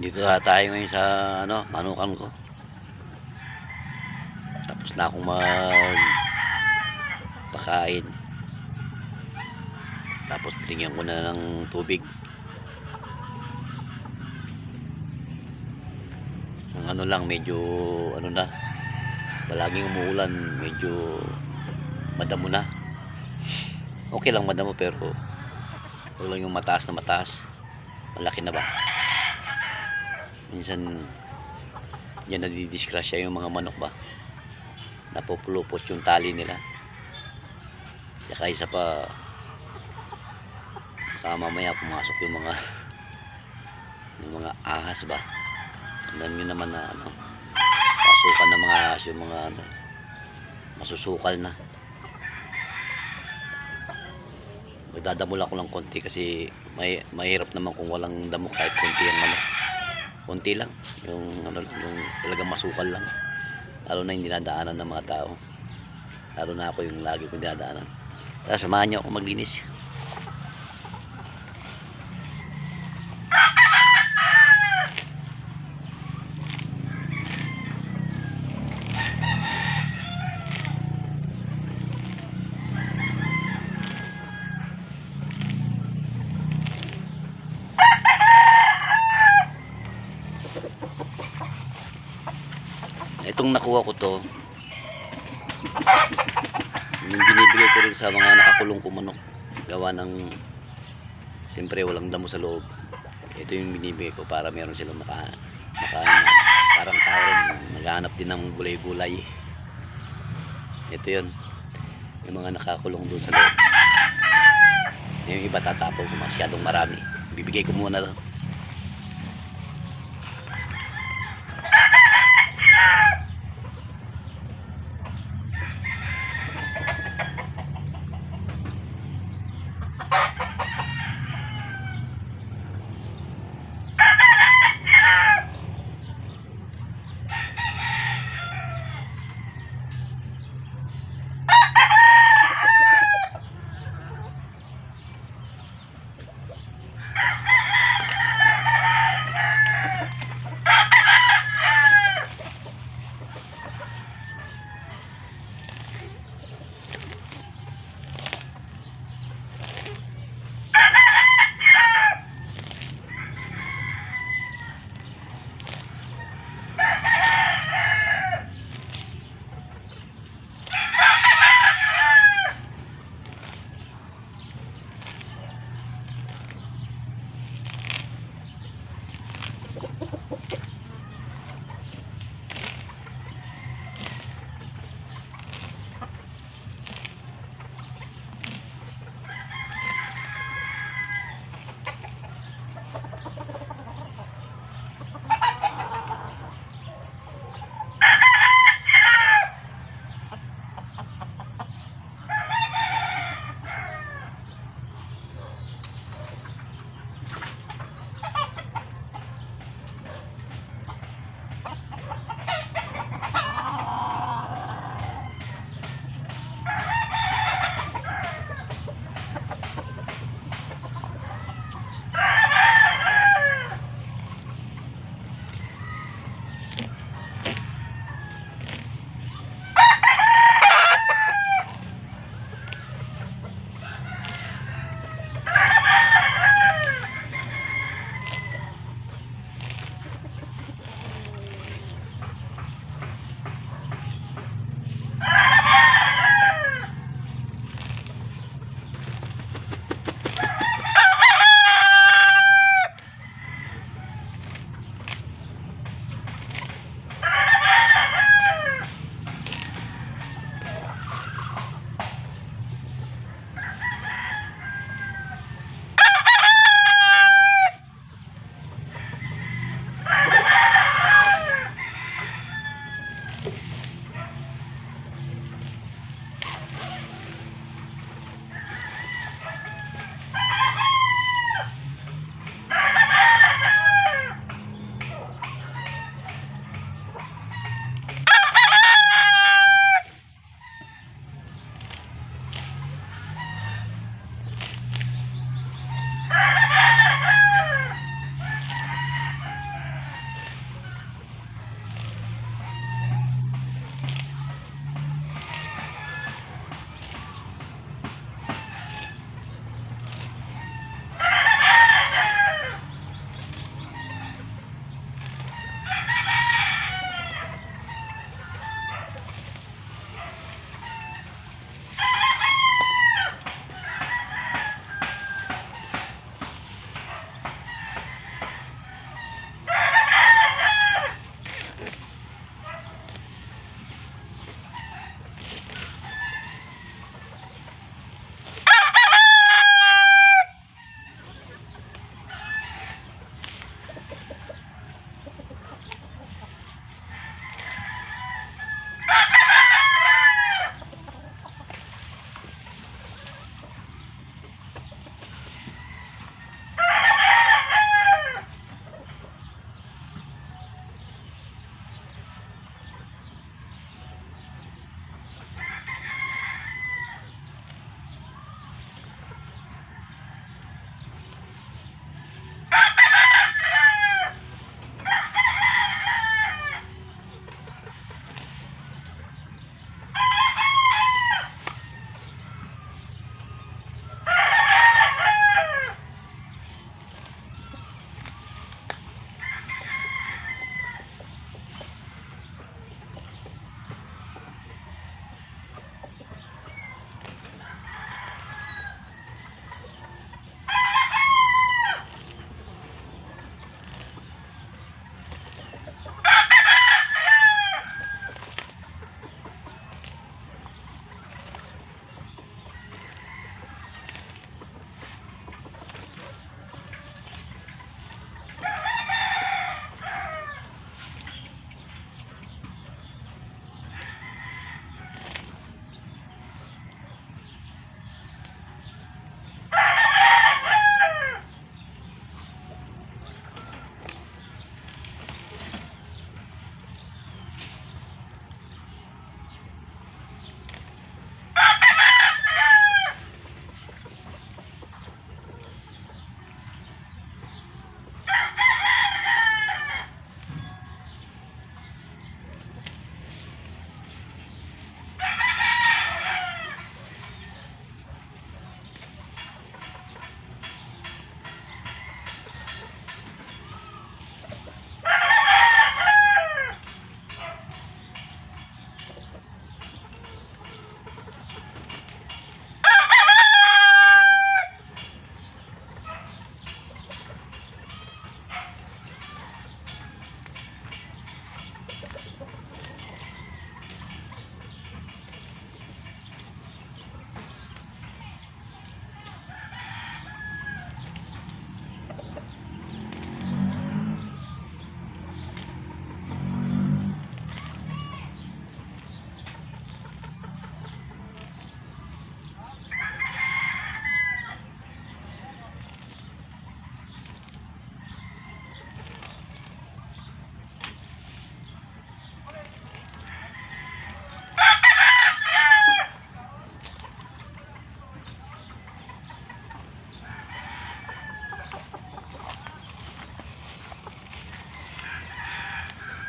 Dito na tayo ngayon sa ano, manukan ko. Tapos na akong magpakain. Tapos binigyan ko na ng tubig. Ang ano lang, medyo ano na, palaging umuulan, medyo madamo na. Okay lang madamo, pero wala lang yung mataas na mataas. Malaki na ba? Minsan yan nadidiskrasya yung mga manok ba, napupulupos yung tali nila. Saka isa pa, mamaya pumasok yung mga ahas ba. Alam nyo naman na ano, pasukan ng mga ahas yung mga ano, masusukal na. Magdadamol ako lang konti kasi mahirap naman kung walang damo, kahit konti ang manok. Konti lang yung ano, yung talagang masukal lang, lalo na yung dinadaanan ng mga tao, lalo na ako yung lagi kong dinadaanan. Kaya samahan nyo ako maglinis. Itong nakuha ko to, yung binibigay ko rin sa mga nakakulong ko manok, gawa ng siyempre walang damo sa loob. Ito yung binibigay ko para meron silang makain. Parang tao rin, naghahanap din ng gulay-gulay. Ito yun, yung mga nakakulong doon sa loob. Yung iba tatapon ko, masyadong marami. Bibigay ko muna to.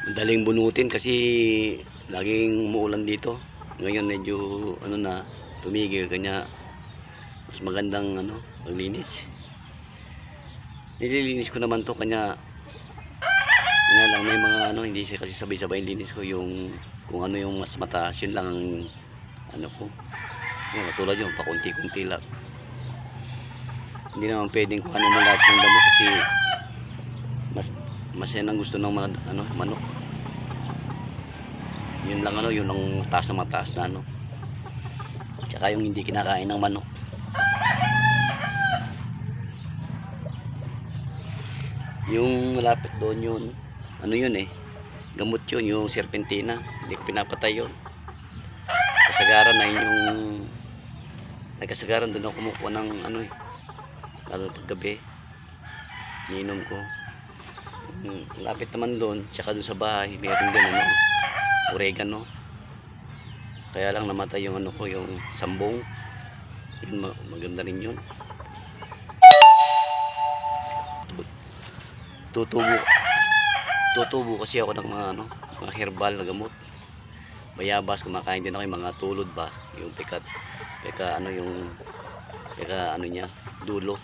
Madaling bunutin kasi laging umuulan dito. Ngayon medyo ano na, tumigil, kanya mas magandang ano, maglinis. Nililinis ko naman to, kanya lang may mga ano, hindi siya kasi sabay-sabay linis ko, yung kung ano yung mas mataas, yun lang ang ano ko. Yan, katulad yun, pakunti-kunti lang. Hindi naman pwedeng kung ano mo lahat yung damo kasi mas yan ang gusto ng mga ano, manok. Yun lang ano, yun ang taas na mataas na ano. Tsaka yung hindi kinakain ng manok. Yung malapit doon yun, ano yun eh, gamot yun, yung serpentina. Hindi ko pinapatay yun. Kasagaran na yun yung nagkasagaran doon ako kumukuha ng ano eh, lalo paggabi iniinom ko. Lapit naman doon, tsaka doon sa bahay meron din ano, oregano. Kaya lang namatay yung ano ko, yung sambong. Yun, maganda rin yun. Tutubo kasi ako ng mga ano, mga herbal na gamot. Bayabas, kumakain din ako yung mga tulod ba, yung peka ano, yung peka ano niya, dulo,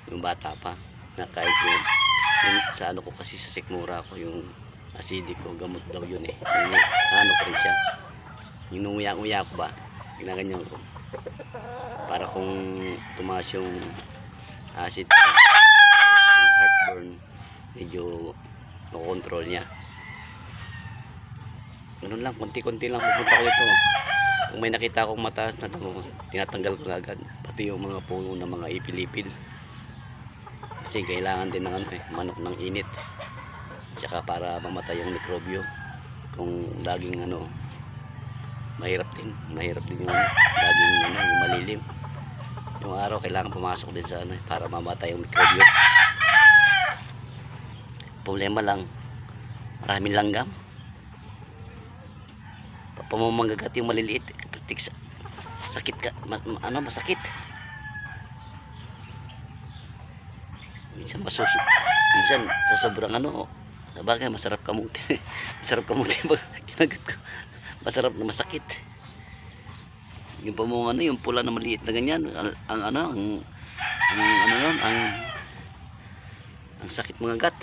yung bata pa na kahit yung sa ano ko kasi sa sikmura ko, yung acidic ko, gamot daw yun eh. Yung, ano ko rin siya, yung nunguya-nguya ko ba, ginaganyan ko para kung tumaas yung acid ko, yung heartburn, medyo makontrol niya. Ganun lang, konti-konti lang pupunta ko dito. Kung may nakita akong mataas na damo, tinatanggal ko agad, pati yung mga puno ng mga ipilipil. Kasi kailangan din ng ano eh, manok ng init. Tsaka para mamatay yung mikrobyo. Kung laging ano, mahirap din yung laging ano, yung malilim. Yung araw kailangan pumasok din sa ano para mamatay yung mikrobyo. Problema lang, maraming langgam. Pamamanggagat yung maliliit, sakit ka, masakit. Minsan sa sobrang ano, sabagay masarap kamuti. Masarap kamuti pag kinagat ko. Masarap na masakit. Yung pamong ano, yung pula na maliit na ganyan, ang sakit mga gat.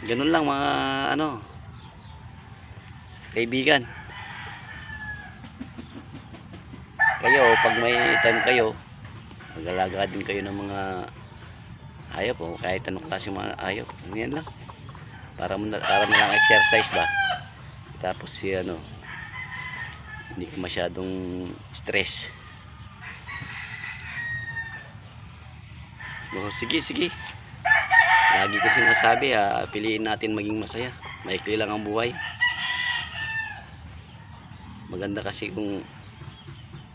Ganun lang mga ano, kaibigan. Kayo, pag may time kayo, mag-alaga din kayo ng mga hayop o kahit anong klase mga hayop. Yan lang. Para mo lang exercise ba. Tapos si ano, hindi ka masyadong stress. Sige. Lagi ko sinasabi, piliin natin maging masaya. Maikli lang ang buhay. Maganda kasi kung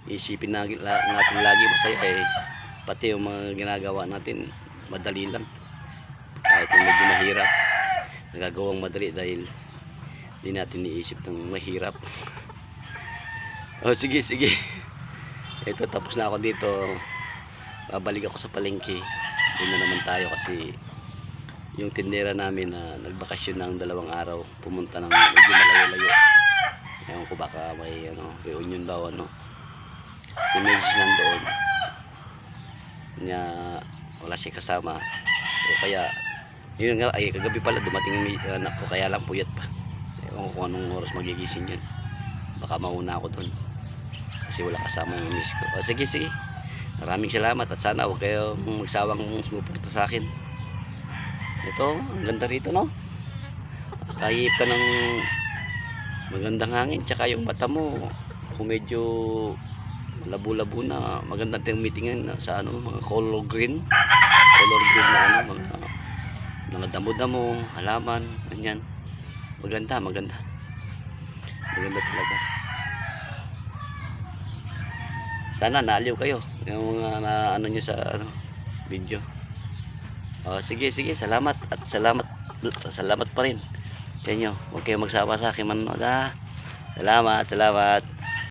isipin natin lagi masaya eh, pati yung mga ginagawa natin madali lang. Kahit medyo mahirap, nagagawang madali dahil hindi natin iisip ng mahirap. Sige. Ito, tapos na ako dito. Babalik ako sa palengke. Doon na naman tayo kasi yung tindera namin na nagbakasyon ng 2 araw, pumunta ng medyo malayo-layo. Ewan ko baka may ano, reunion daw ano. May message lang doon niya wala siya kasama. O kaya yun nga, ay kagabi pala dumating yung anak ko, kaya lang puyat pa. Ewan ko kung anong oras magigising yun. Baka mauna ako doon kasi wala kasama yung miss ko. Sige. Maraming salamat at sana huwag kayong magsawang sumuporta sa akin. Ito, ang ganda rito, no? Kahit ka ng magandang hangin, tsaka yung mata mo kung medyo labo-labo na, magandang tingnan sa ano, mga color green na ano, mga damo-damo, halaman, ganyan. Maganda talaga. Sana naaliw kayo yung mga ano nyo sa ano, video. Sige, salamat at salamat pa rin sa inyo. Huwag kayong magsawa sa akin manood. Salamat.